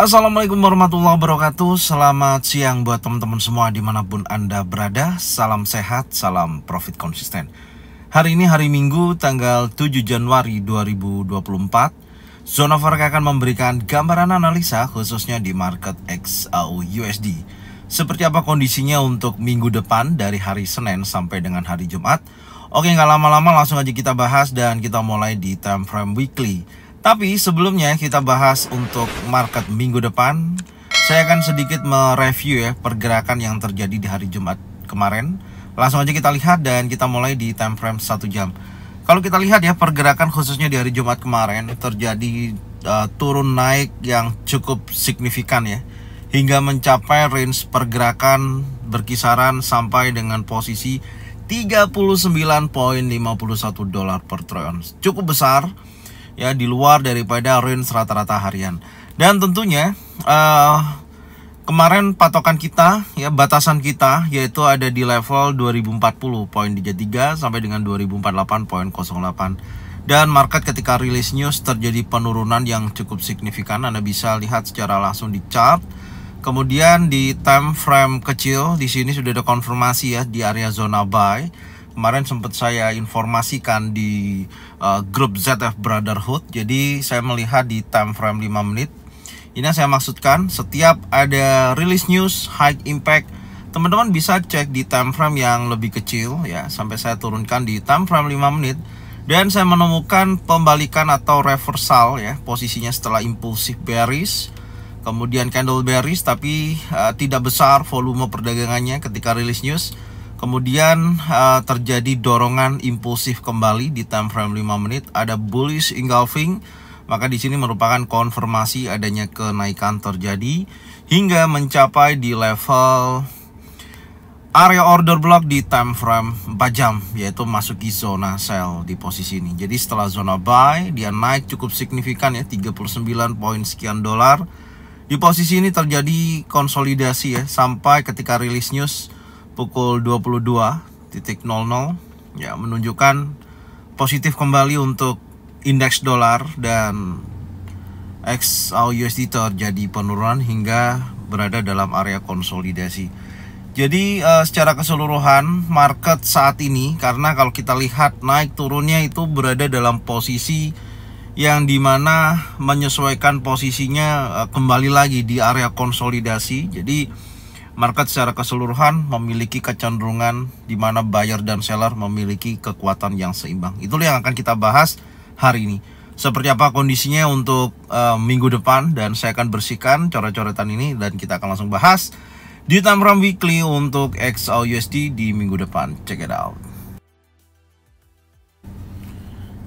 Assalamualaikum warahmatullahi wabarakatuh. Selamat siang buat teman-teman semua dimanapun Anda berada. Salam sehat, salam profit konsisten. Hari ini hari Minggu tanggal 7 Januari 2024. Zona Forex akan memberikan gambaran analisa khususnya di market XAU/USD. Seperti apa kondisinya untuk minggu depan dari hari Senin sampai dengan hari Jumat. Oke, nggak lama-lama langsung aja kita bahas dan kita mulai di time frame weekly. Tapi sebelumnya kita bahas untuk market minggu depan. Saya akan sedikit mereview ya pergerakan yang terjadi di hari Jumat kemarin. Langsung aja kita lihat dan kita mulai di time frame 1 jam. Kalau kita lihat ya pergerakan khususnya di hari Jumat kemarin terjadi turun naik yang cukup signifikan ya, hingga mencapai range pergerakan berkisaran sampai dengan posisi 39.51 dolar per troy ounce. Cukup besar ya, di luar daripada range rata-rata harian. Dan tentunya kemarin patokan kita ya, batasan kita yaitu ada di level 2040.33 sampai dengan 2048.08. Dan market ketika rilis news terjadi penurunan yang cukup signifikan. Anda bisa lihat secara langsung di chart. Kemudian di time frame kecil di sini sudah ada konfirmasi ya di area zona buy. Kemarin sempat saya informasikan di grup ZF Brotherhood. Jadi saya melihat di time frame 5 menit. Ini yang saya maksudkan, setiap ada release news high impact, teman-teman bisa cek di time frame yang lebih kecil ya, sampai saya turunkan di time frame 5 menit. Dan saya menemukan pembalikan atau reversal ya, posisinya setelah impulsif bearish, kemudian candle bearish tapi tidak besar volume perdagangannya ketika release news. Kemudian terjadi dorongan impulsif kembali di time frame 5 menit, ada bullish engulfing, maka di sini merupakan konfirmasi adanya kenaikan terjadi hingga mencapai di level area order block di time frame 4 jam, yaitu masuki zona sell di posisi ini. Jadi setelah zona buy dia naik cukup signifikan ya, 39 poin sekian dolar. Di posisi ini terjadi konsolidasi ya sampai ketika rilis news pukul 22.00 ya, menunjukkan positif kembali untuk indeks dolar dan XAU/USD terjadi penurunan hingga berada dalam area konsolidasi. Jadi secara keseluruhan market saat ini, karena kalau kita lihat naik turunnya itu berada dalam posisi yang dimana menyesuaikan posisinya kembali lagi di area konsolidasi. Jadi market secara keseluruhan memiliki kecenderungan di mana buyer dan seller memiliki kekuatan yang seimbang. Itulah yang akan kita bahas hari ini. Seperti apa kondisinya untuk minggu depan, dan saya akan bersihkan coret-coretan ini dan kita akan langsung bahas di time frame weekly untuk XAU/USD di minggu depan. Check it out.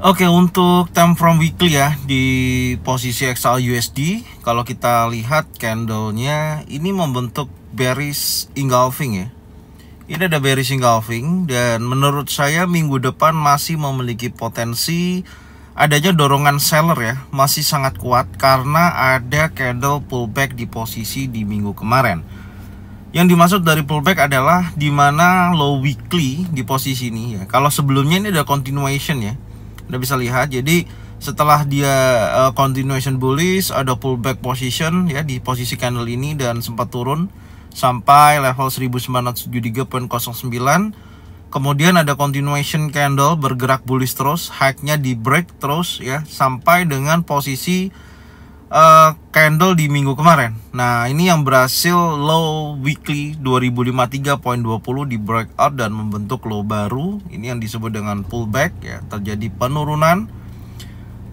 Oke, untuk time frame weekly ya di posisi XAU/USD, kalau kita lihat candlenya ini membentuk bearish engulfing ya. Ini ada bearish engulfing dan menurut saya minggu depan masih memiliki potensi adanya dorongan seller ya, masih sangat kuat karena ada candle pullback di posisi di minggu kemarin. Yang dimaksud dari pullback adalah di mana low weekly di posisi ini ya. Kalau sebelumnya ini ada continuation ya, Anda bisa lihat. Jadi setelah dia continuation bullish, ada pullback position ya di posisi candle ini dan sempat turun sampai level 1973.09. Kemudian ada continuation candle bergerak bullish terus, high-nya di break terus ya sampai dengan posisi candle di minggu kemarin. Nah, ini yang berhasil low weekly 2053.20 di breakout dan membentuk low baru. Ini yang disebut dengan pullback ya, terjadi penurunan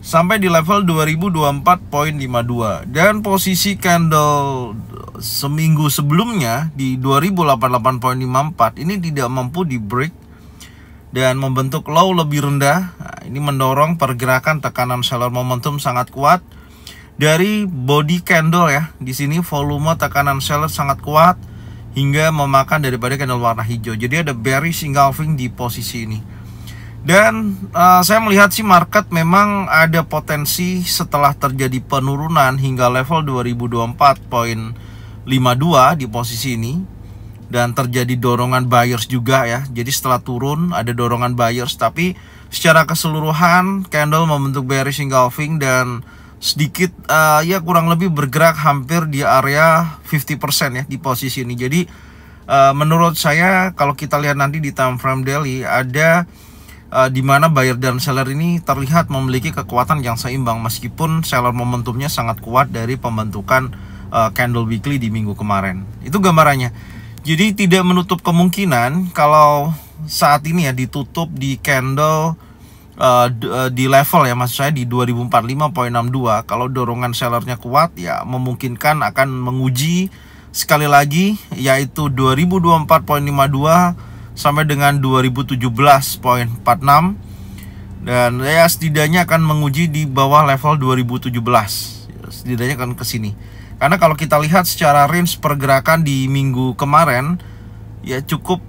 sampai di level 2024.52 dan posisi candle seminggu sebelumnya di 2088.54 ini tidak mampu di break dan membentuk low lebih rendah. Nah, ini mendorong pergerakan tekanan seller momentum sangat kuat dari body candle ya. Di sini volume tekanan seller sangat kuat hingga memakan daripada candle warna hijau. Jadi ada bearish engulfing di posisi ini. Dan saya melihat sih market memang ada potensi setelah terjadi penurunan hingga level 2024.52 di posisi ini dan terjadi dorongan buyers juga ya. Jadi setelah turun ada dorongan buyers, tapi secara keseluruhan candle membentuk bearish engulfing dan sedikit ya kurang lebih bergerak hampir di area 50% ya di posisi ini. Jadi menurut saya kalau kita lihat nanti di time frame daily ada di mana buyer dan seller ini terlihat memiliki kekuatan yang seimbang meskipun seller momentumnya sangat kuat dari pembentukan candle weekly di minggu kemarin. Itu gambarannya. Jadi tidak menutup kemungkinan kalau saat ini ya ditutup di candle di level ya, maksud saya di 2045.62. Kalau dorongan sellernya kuat ya memungkinkan akan menguji sekali lagi yaitu 2024.52 sampai dengan 2017.46, dan ya setidaknya akan menguji di bawah level 2017, setidaknya akan ke sini. Karena kalau kita lihat secara range pergerakan di minggu kemarin ya cukup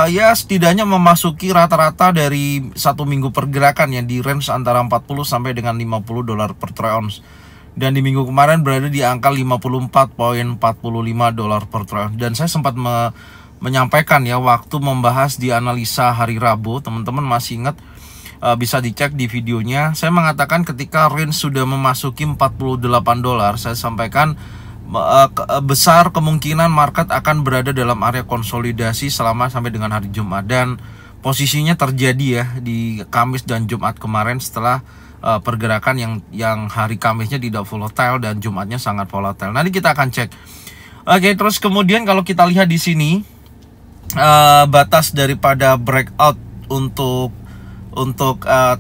ya setidaknya memasuki rata-rata dari satu minggu pergerakan ya di range antara 40 sampai dengan 50 dolar per troy ounce. Dan di minggu kemarin berada di angka 54.45 dolar per troy ounce. Dan saya sempat menyampaikan ya waktu membahas di analisa hari Rabu, teman-teman masih ingat, bisa dicek di videonya. Saya mengatakan ketika range sudah memasuki 48 dolar, saya sampaikan besar kemungkinan market akan berada dalam area konsolidasi selama sampai dengan hari Jumat, dan posisinya terjadi ya di Kamis dan Jumat kemarin setelah pergerakan yang hari Kamisnya tidak volatile dan Jumatnya sangat volatile. Nanti kita akan cek. Oke, terus kemudian kalau kita lihat di sini batas daripada breakout untuk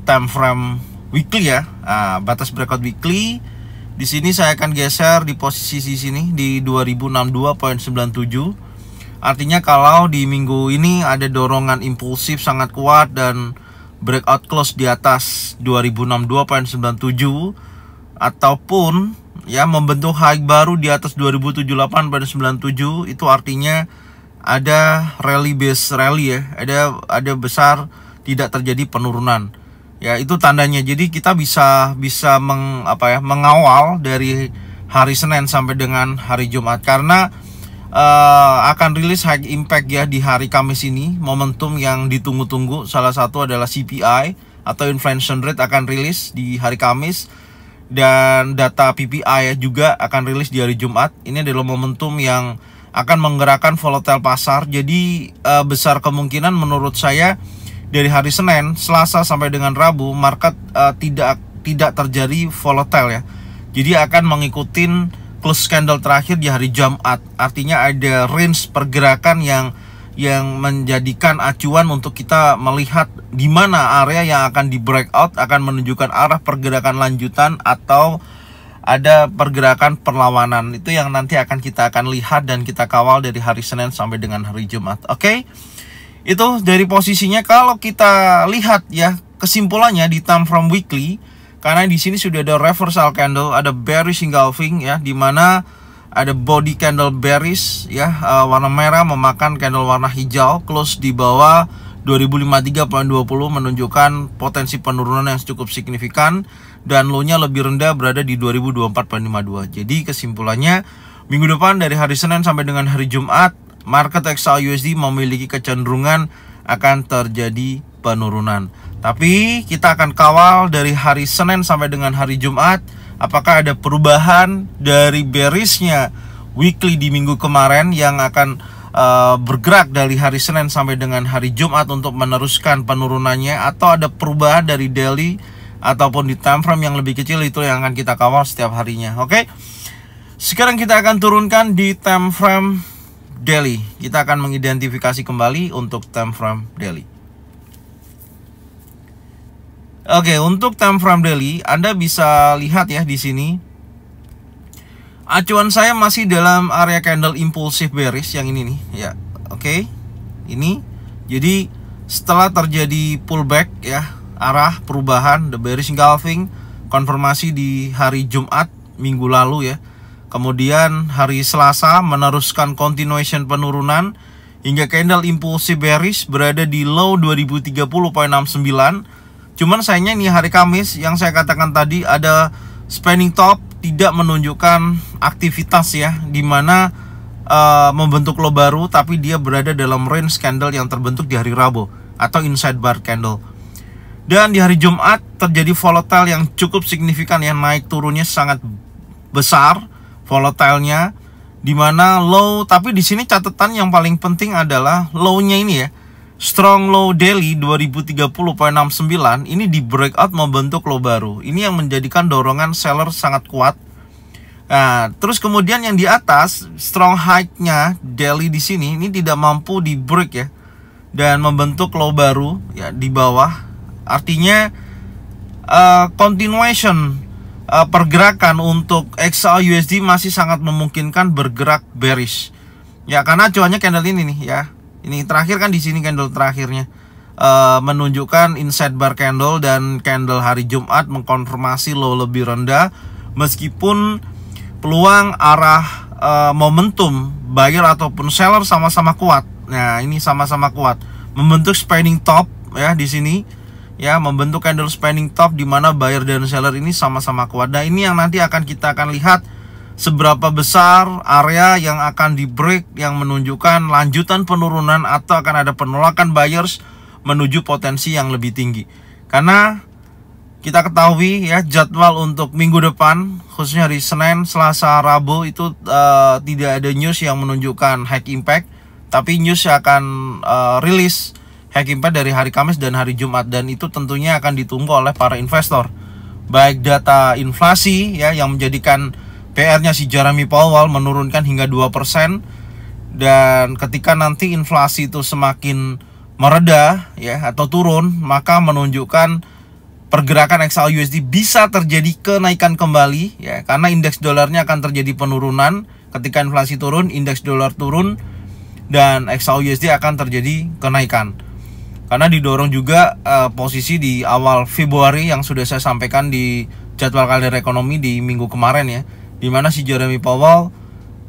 time frame weekly ya, batas breakout weekly. Di sini saya akan geser di posisi sini di 2062.97. Artinya kalau di minggu ini ada dorongan impulsif sangat kuat dan breakout close di atas 2062.97 ataupun ya membentuk high baru di atas 2078.97, itu artinya ada rally base rally ya, ada besar tidak terjadi penurunan. Ya itu tandanya. Jadi kita bisa mengawal dari hari Senin sampai dengan hari Jumat, karena akan rilis high impact ya di hari Kamis ini. Momentum yang ditunggu-tunggu salah satu adalah CPI atau inflation rate akan rilis di hari Kamis, dan data PPI juga akan rilis di hari Jumat. Ini adalah momentum yang akan menggerakkan volatile pasar. Jadi besar kemungkinan menurut saya dari hari Senin, Selasa sampai dengan Rabu market tidak terjadi volatile ya. Jadi akan mengikuti close candle terakhir di hari Jumat. Artinya ada range pergerakan yang menjadikan acuan untuk kita melihat di mana area yang akan di breakout, akan menunjukkan arah pergerakan lanjutan atau ada pergerakan perlawanan. Itu yang nanti kita akan lihat dan kita kawal dari hari Senin sampai dengan hari Jumat. Oke? Itu dari posisinya. Kalau kita lihat ya kesimpulannya di time frame weekly, karena di sini sudah ada reversal candle, ada bearish engulfing ya, di mana ada body candle bearish ya, warna merah memakan candle warna hijau, close di bawah 2053.20 menunjukkan potensi penurunan yang cukup signifikan, dan low-nya lebih rendah berada di 2024.52. Jadi kesimpulannya minggu depan dari hari Senin sampai dengan hari Jumat, market XAUUSD memiliki kecenderungan akan terjadi penurunan. Tapi kita akan kawal dari hari Senin sampai dengan hari Jumat, apakah ada perubahan dari bearishnya weekly di minggu kemarin yang akan bergerak dari hari Senin sampai dengan hari Jumat untuk meneruskan penurunannya, atau ada perubahan dari daily ataupun di time frame yang lebih kecil. Itu yang akan kita kawal setiap harinya. Oke. Sekarang kita akan turunkan di time frame daily. Kita akan mengidentifikasi kembali untuk time frame daily. Oke, untuk time frame daily Anda bisa lihat ya di sini. Acuan saya masih dalam area candle impulsif bearish yang ini nih ya. Oke. Ini. Jadi setelah terjadi pullback ya, arah perubahan, the bearish engulfing, konfirmasi di hari Jumat minggu lalu ya. Kemudian hari Selasa meneruskan continuation penurunan hingga candle impulsif bearish berada di low 2030.69. Cuman sayangnya ini hari Kamis yang saya katakan tadi ada spanning top, tidak menunjukkan aktivitas ya, dimana membentuk low baru, tapi dia berada dalam range candle yang terbentuk di hari Rabu atau inside bar candle. Dan di hari Jumat terjadi volatile yang cukup signifikan ya, naik turunnya sangat besar volatilenya, dimana low, tapi di sini catatan yang paling penting adalah low-nya ini ya, strong low daily 2030.69 ini di breakout membentuk low baru. Ini yang menjadikan dorongan seller sangat kuat. Nah, terus kemudian yang di atas strong high-nya daily di sini ini tidak mampu di break ya, dan membentuk low baru ya di bawah. Artinya continuation pergerakan untuk XAUUSD masih sangat memungkinkan bergerak bearish. Ya, karena acuannya candle ini nih ya. Ini terakhir kan di sini candle terakhirnya menunjukkan inside bar candle, dan candle hari Jumat mengkonfirmasi low lebih rendah meskipun peluang arah momentum buyer ataupun seller sama-sama kuat. Nah, ini sama-sama kuat, membentuk spanning top ya di sini ya, membentuk candle spanning top di mana buyer dan seller ini sama-sama kuat. Nah, ini yang nanti kita akan lihat seberapa besar area yang akan di break, yang menunjukkan lanjutan penurunan atau akan ada penolakan buyers menuju potensi yang lebih tinggi. Karena kita ketahui ya, jadwal untuk minggu depan khususnya hari Senin, Selasa, Rabu itu tidak ada news yang menunjukkan high impact, tapi news akan rilis high impact dari hari Kamis dan hari Jumat, dan itu tentunya akan ditunggu oleh para investor. Baik data inflasi ya, yang menjadikan PR-nya si Jeremy Powell menurunkan hingga 2%, dan ketika nanti inflasi itu semakin mereda ya atau turun, maka menunjukkan pergerakan XAUUSD bisa terjadi kenaikan kembali ya, karena indeks dolarnya akan terjadi penurunan. Ketika inflasi turun, indeks dolar turun, dan XAUUSD akan terjadi kenaikan. Karena didorong juga posisi di awal Februari yang sudah saya sampaikan di jadwal kalender ekonomi di minggu kemarin ya, di mana si Jeremy Powell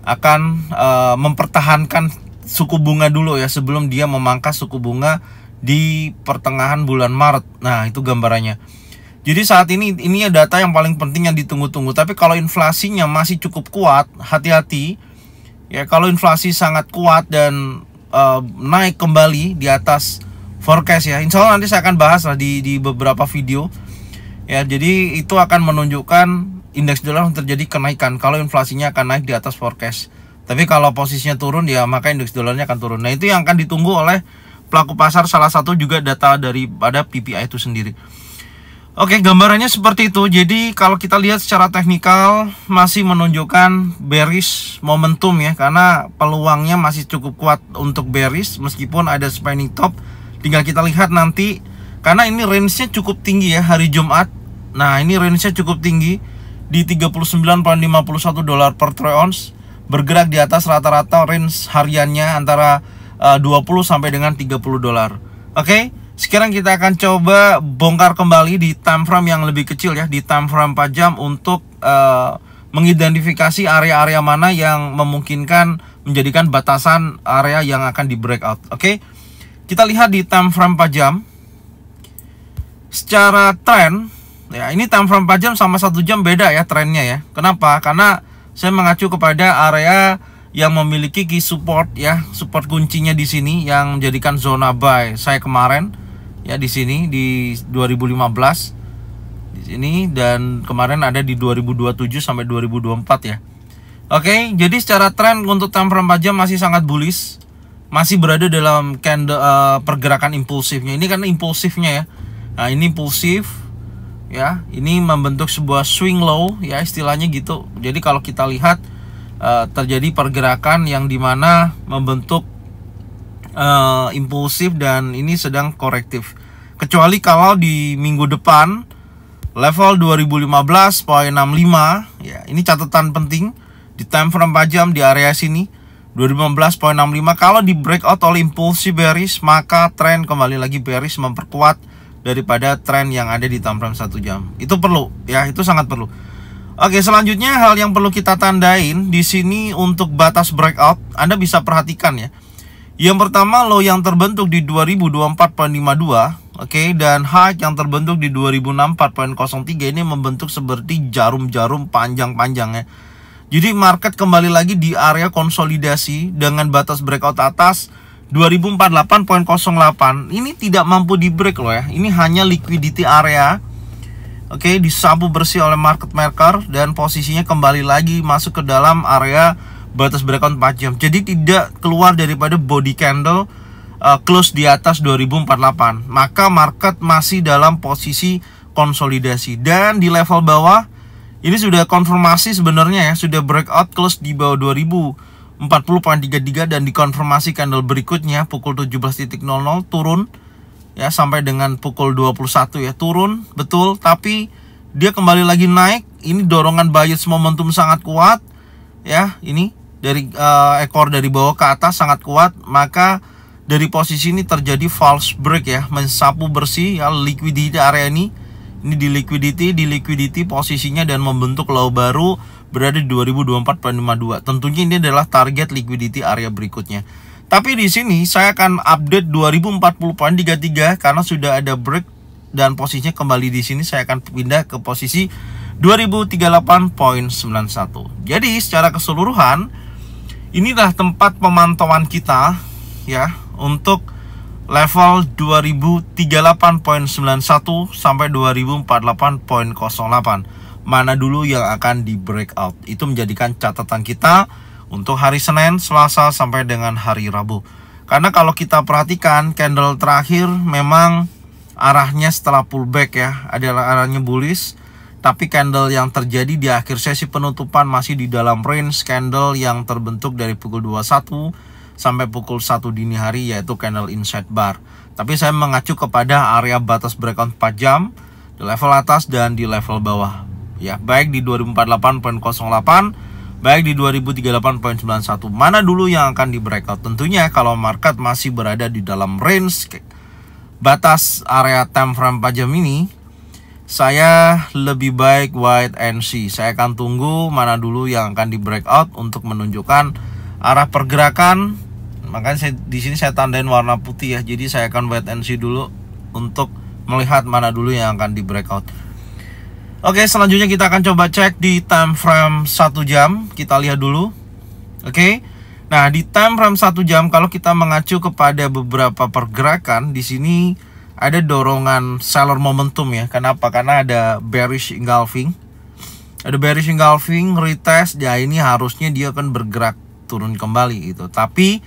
akan mempertahankan suku bunga dulu ya, sebelum dia memangkas suku bunga di pertengahan bulan Maret. Nah, itu gambarannya. Jadi saat ini data yang paling penting yang ditunggu-tunggu. Tapi kalau inflasinya masih cukup kuat, hati-hati ya. Kalau inflasi sangat kuat dan naik kembali di atas forecast ya, insya Allah nanti saya akan bahas lah di beberapa video ya. Jadi itu akan menunjukkan indeks dolar terjadi kenaikan kalau inflasinya akan naik di atas forecast. Tapi kalau posisinya turun ya, maka indeks dolarnya akan turun. Nah, itu yang akan ditunggu oleh pelaku pasar, salah satu juga data daripada PPI itu sendiri. Oke, gambarannya seperti itu. Jadi kalau kita lihat secara teknikal masih menunjukkan bearish momentum ya, karena peluangnya masih cukup kuat untuk bearish meskipun ada spanning top. Tinggal kita lihat nanti, karena ini range-nya cukup tinggi ya hari Jumat. Nah, ini range-nya cukup tinggi di 39,51 dolar per troy ounce, bergerak di atas rata-rata range hariannya antara 20 sampai dengan 30 dolar. Oke, sekarang kita akan coba bongkar kembali di time frame yang lebih kecil ya, di time frame 4 jam untuk mengidentifikasi area-area mana yang memungkinkan menjadikan batasan area yang akan di breakout. Oke, kita lihat di time frame 4 jam. Secara tren ya, ini time frame 4 jam sama 1 jam beda ya trennya ya. Kenapa? Karena saya mengacu kepada area yang memiliki key support ya, support kuncinya di sini yang menjadikan zona buy saya kemarin ya, di sini di 2015 di sini, dan kemarin ada di 2027 sampai 2024 ya. Oke, jadi secara tren untuk time frame 4 jam masih sangat bullish, masih berada dalam candle pergerakan impulsifnya. Ini kan impulsifnya ya. Nah, ini impulsif ya, ini membentuk sebuah swing low ya, istilahnya gitu. Jadi kalau kita lihat terjadi pergerakan yang dimana membentuk impulsif, dan ini sedang korektif. Kecuali kalau di minggu depan level 2015.65 ya, ini catatan penting di time frame 4 jam di area sini 2015.65. Kalau di breakout oleh impulsif bearish, maka tren kembali lagi bearish, memperkuat daripada tren yang ada di time frame 1 jam. Itu perlu ya, itu sangat perlu. Oke, selanjutnya hal yang perlu kita tandain di sini untuk batas breakout, Anda bisa perhatikan ya. Yang pertama, low yang terbentuk di 2024.52, oke, dan high yang terbentuk di 2064.03 ini membentuk seperti jarum-jarum panjang-panjang ya. Jadi market kembali lagi di area konsolidasi dengan batas breakout atas 2048.08 ini tidak mampu di break loh ya. Ini hanya liquidity area. Oke, disapu bersih oleh market maker dan posisinya kembali lagi masuk ke dalam area batas breakout 4 jam. Jadi tidak keluar daripada body candle close di atas 2048. Maka market masih dalam posisi konsolidasi. Dan di level bawah ini sudah konfirmasi sebenarnya ya, sudah breakout close di bawah 2040.33 dan dikonfirmasi candle berikutnya pukul 17.00 turun ya sampai dengan pukul 21 ya, turun betul, tapi dia kembali lagi naik. Ini dorongan buyers momentum sangat kuat ya, ini dari ekor dari bawah ke atas sangat kuat. Maka dari posisi ini terjadi false break ya, mensapu bersih ya liquidity area ini di liquidity posisinya dan membentuk low baru berada di 2024.52. Tentunya ini adalah target liquidity area berikutnya. Tapi di sini saya akan update 2040.33 karena sudah ada break dan posisinya kembali di sini. Saya akan pindah ke posisi 2038.91. Jadi secara keseluruhan inilah tempat pemantauan kita ya untuk level 2038.91 sampai 2048.08. Mana dulu yang akan di breakout. Itu menjadikan catatan kita untuk hari Senin, Selasa sampai dengan hari Rabu. Karena kalau kita perhatikan candle terakhir memang arahnya setelah pullback ya, adalah arahnya bullish. Tapi candle yang terjadi di akhir sesi penutupan masih di dalam range candle yang terbentuk dari pukul 21 sampai pukul 1 dini hari, yaitu candle inside bar. Tapi saya mengacu kepada area batas breakout 4 jam di level atas dan di level bawah ya, baik di 2048.08 baik di 2038.91. Mana dulu yang akan di breakout? Tentunya kalau market masih berada di dalam range batas area time frame 4 jam ini, saya lebih baik wait and see. Saya akan tunggu mana dulu yang akan di breakout untuk menunjukkan arah pergerakan. Makanya di sini saya tandain warna putih ya. Jadi saya akan wait and see dulu untuk melihat mana dulu yang akan di breakout. Oke, selanjutnya kita akan coba cek di time frame 1 jam. Kita lihat dulu. Oke. Nah, di time frame 1 jam kalau kita mengacu kepada beberapa pergerakan, di sini ada dorongan seller momentum ya. Kenapa? Karena ada bearish engulfing. Ada bearish engulfing, retest. Ya, ini harusnya dia akan bergerak turun kembali gitu. Tapi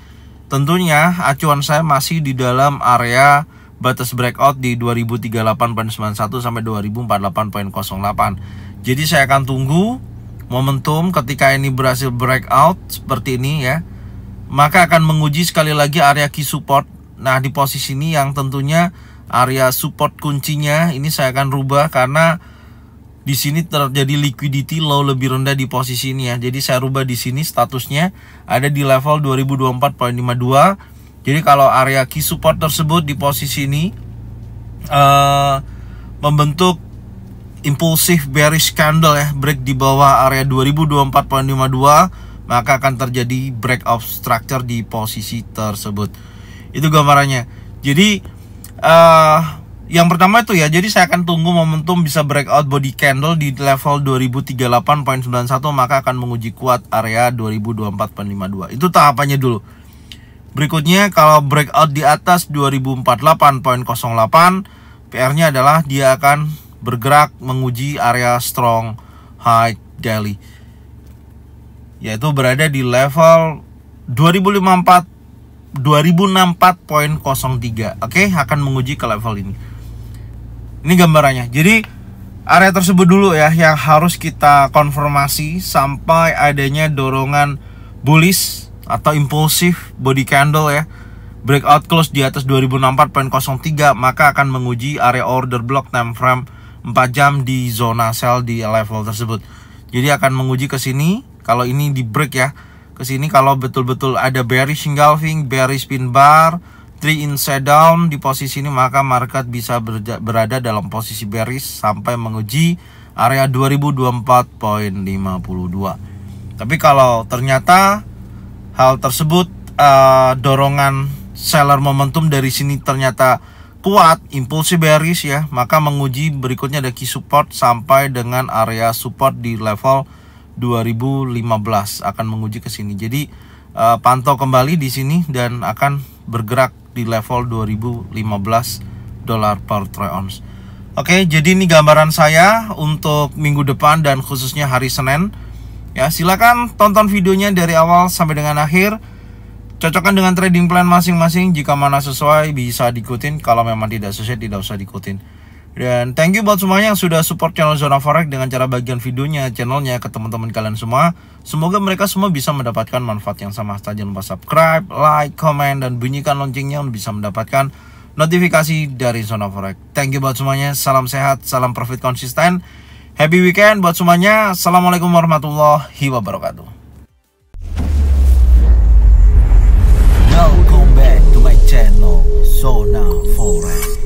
tentunya acuan saya masih di dalam area batas breakout di 2038.91 sampai 2048.08. Jadi saya akan tunggu momentum ketika ini berhasil breakout seperti ini ya. Maka akan menguji sekali lagi area key support. Nah, di posisi ini yang tentunya area support kuncinya ini saya akan rubah karena di sini terjadi liquidity low lebih rendah di posisi ini ya. Jadi saya rubah di sini statusnya ada di level 2024.52. Jadi kalau area key support tersebut di posisi ini membentuk impulsif bearish candle ya, break di bawah area 2024.52, maka akan terjadi breakout structure di posisi tersebut. Itu gambarannya. Jadi yang pertama itu ya, jadi saya akan tunggu momentum bisa breakout body candle di level 2038.91, maka akan menguji kuat area 2024.52. Itu tahapannya dulu. Berikutnya kalau breakout di atas 2048.08, PR-nya adalah dia akan bergerak menguji area strong high daily, yaitu berada di level 2064.03. Oke, akan menguji ke level ini. Ini gambarannya. Jadi area tersebut dulu ya yang harus kita konfirmasi sampai adanya dorongan bullish atau impulsif body candle ya, breakout close di atas 2064.03, maka akan menguji area order block time frame 4 jam di zona sell di level tersebut. Jadi akan menguji ke sini. Kalau ini di break ya, ke sini kalau betul-betul ada bearish engulfing, bearish pin bar, 3 inside down di posisi ini, maka market bisa berada dalam posisi bearish sampai menguji area 2024.52. Tapi kalau ternyata hal tersebut dorongan seller momentum dari sini ternyata kuat, impulsif bearish ya, maka menguji berikutnya ada key support sampai dengan area support di level 2015, akan menguji ke sini. Jadi pantau kembali di sini dan akan bergerak di level 2015 dolar per troy ounce. Oke, jadi ini gambaran saya untuk minggu depan dan khususnya hari Senin. Ya, silakan tonton videonya dari awal sampai dengan akhir. Cocokkan dengan trading plan masing-masing. Jika mana sesuai bisa diikutin, kalau memang tidak sesuai tidak usah diikutin. Dan thank you buat semuanya yang sudah support channel Zona Forex dengan cara bagian videonya, channelnya ke teman-teman kalian semua. Semoga mereka semua bisa mendapatkan manfaat yang sama. Jangan lupa subscribe, like, comment, dan bunyikan loncengnya untuk bisa mendapatkan notifikasi dari Zona Forex. Thank you buat semuanya. Salam sehat, salam profit konsisten. Happy weekend buat semuanya. Assalamualaikum warahmatullahi wabarakatuh. Welcome back to my channel Zona Forex.